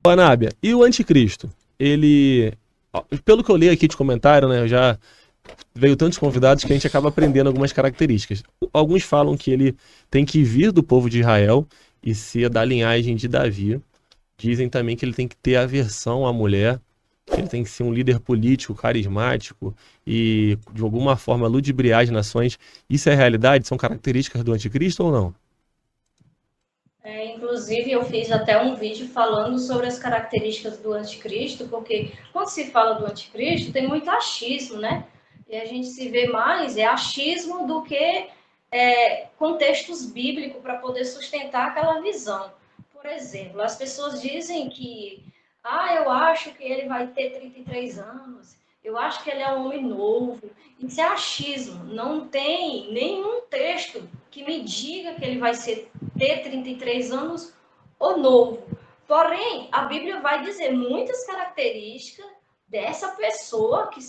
Anábia, e o anticristo? Ele, pelo que eu li aqui de comentário, né, já veio tantos convidados que a gente acaba aprendendo algumas características. Alguns falam que ele tem que vir do povo de Israel e ser da linhagem de Davi. Dizem também que ele tem que ter aversão à mulher, que ele tem que ser um líder político, carismático e, de alguma forma, ludibriar as nações. Isso é realidade? São características do anticristo ou não? Inclusive, eu fiz até um vídeo falando sobre as características do anticristo, porque quando se fala do anticristo, tem muito achismo, né? E a gente se vê mais, é achismo do que contextos bíblicos para poder sustentar aquela visão. Por exemplo, as pessoas dizem que, eu acho que ele vai ter 33 anos, eu acho que ele é um homem novo. Isso é achismo, não tem nenhum texto que me diga que ele vai ter 33 anos ou novo. Porém, a Bíblia vai dizer muitas características dessa pessoa que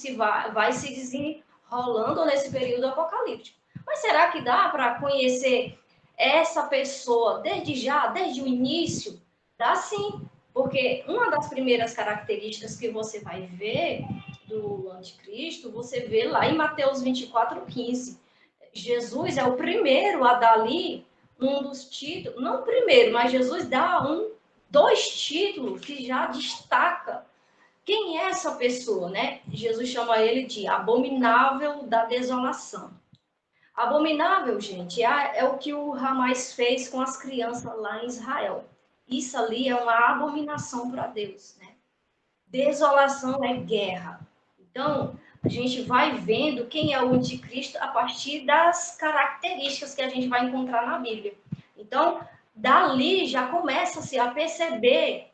vai se desenrolando nesse período apocalíptico. Mas será que dá para conhecer essa pessoa desde já, desde o início? Dá sim, porque uma das primeiras características que você vai ver do anticristo, você vê lá em Mateus 24:15. Jesus é o primeiro a dar ali um dos títulos, não o primeiro, mas Jesus dá dois títulos que já destaca quem é essa pessoa, né? Jesus chama ele de abominável da desolação. Abominável, gente, é o que o Hamas fez com as crianças lá em Israel. Isso ali é uma abominação para Deus, né? Desolação é guerra. Então, a gente vai vendo quem é o anticristo a partir das características que a gente vai encontrar na Bíblia. Então, dali já começa-se a perceber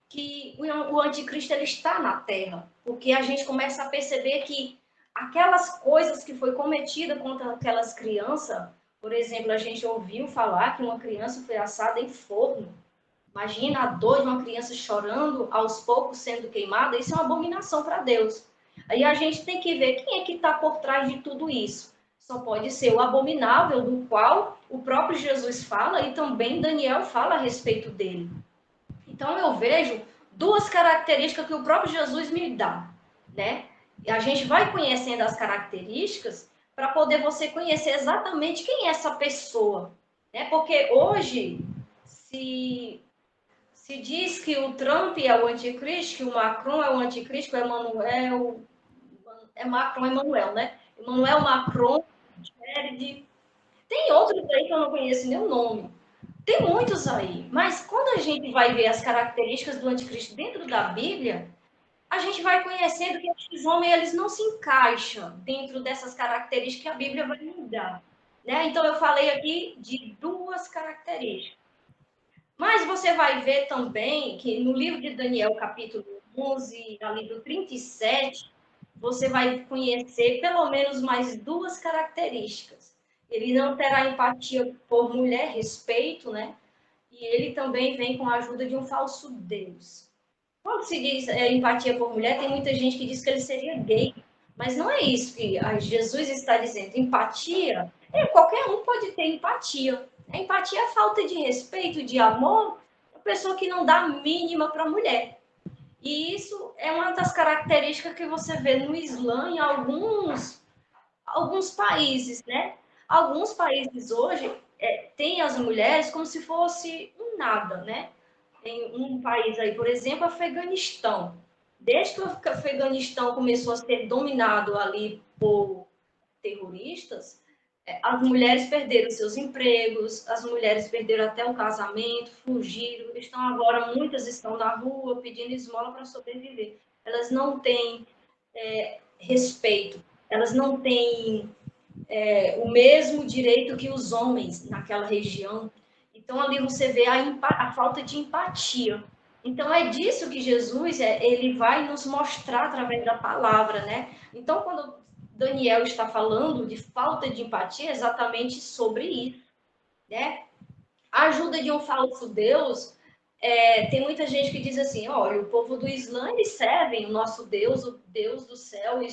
que o anticristo ele está na Terra, porque a gente começa a perceber que aquelas coisas que foi cometida contra aquelas crianças, por exemplo, a gente ouviu falar que uma criança foi assada em forno. Imagina a dor de uma criança chorando, aos poucos sendo queimada, isso é uma abominação para Deus. Aí a gente tem que ver quem é que está por trás de tudo isso. Só pode ser o abominável, do qual o próprio Jesus fala e também Daniel fala a respeito dele. Então eu vejo duas características que o próprio Jesus me dá, né? E a gente vai conhecendo as características para poder você conhecer exatamente quem é essa pessoa, né? Porque hoje se diz que o Trump é o anticristo, que o Macron é o anticristo, que o Emmanuel é Macron Emmanuel, né? Emmanuel Macron, Jared, tem outros aí que eu não conheço nem o nome. Tem muitos aí, mas quando a gente vai ver as características do anticristo dentro da Bíblia, a gente vai conhecendo que esses homens eles não se encaixam dentro dessas características que a Bíblia vai nos dar. Né? Então, eu falei aqui de duas características. Mas você vai ver também que no livro de Daniel, capítulo 11, a livro 37, você vai conhecer pelo menos mais duas características. Ele não terá empatia por mulher, respeito, né? E ele também vem com a ajuda de um falso Deus. Quando se diz empatia por mulher, tem muita gente que diz que ele seria gay. Mas não é isso que Jesus está dizendo. Empatia, qualquer um pode ter empatia. A empatia é a falta de respeito, de amor, a pessoa que não dá a mínima para a mulher. E isso é uma das características que você vê no Islã em alguns países, né? Alguns países hoje têm as mulheres como se fosse um nada, né? Em um país aí, por exemplo, Afeganistão. Desde que o Afeganistão começou a ser dominado ali por terroristas, as mulheres perderam seus empregos, as mulheres perderam até o casamento, fugiram, estão agora, muitas estão na rua pedindo esmola para sobreviver. Elas não têm respeito, elas não têm o mesmo direito que os homens naquela região. Então, ali você vê a falta de empatia. Então, é disso que Jesus ele vai nos mostrar através da palavra, né? Então, quando Daniel está falando de falta de empatia, é exatamente sobre isso, né? A ajuda de um falso Deus, tem muita gente que diz assim, olha, o povo do Islã, eles servem o nosso Deus, o Deus do céu, e,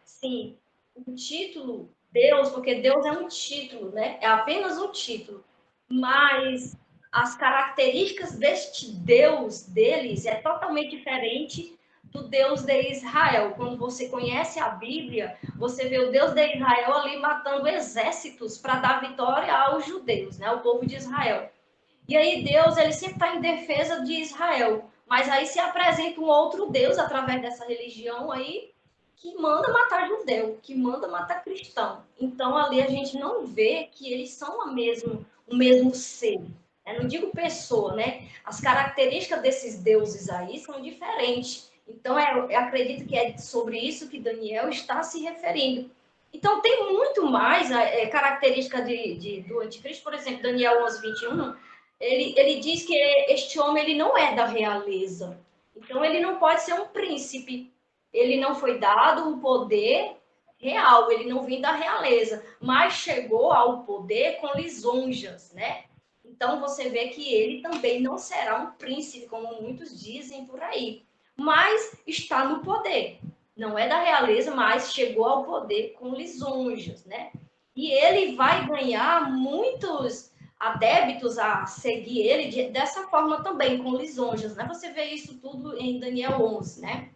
sim, o título Deus, porque Deus é um título, né? É apenas um título. Mas as características deste Deus deles é totalmente diferente do Deus de Israel. Quando você conhece a Bíblia, você vê o Deus de Israel ali matando exércitos para dar vitória aos judeus, né, o povo de Israel. E aí Deus, ele sempre está em defesa de Israel, mas aí se apresenta um outro Deus através dessa religião aí que manda matar judeu, que manda matar cristão. Então ali a gente não vê que eles são o mesmo ser. Eu não digo pessoa, né? As características desses deuses aí são diferentes. Então eu acredito que é sobre isso que Daniel está se referindo. Então tem muito mais característica do anticristo. Por exemplo, Daniel 11:21, ele diz que este homem ele não é da realeza. Então ele não pode ser um príncipe, ele não foi dado um poder real, ele não vem da realeza, mas chegou ao poder com lisonjas, né? Então você vê que ele também não será um príncipe, como muitos dizem por aí, mas está no poder. Não é da realeza, mas chegou ao poder com lisonjas, né? E ele vai ganhar muitos adébitos a seguir ele dessa forma também, com lisonjas, né? Você vê isso tudo em Daniel 11, né?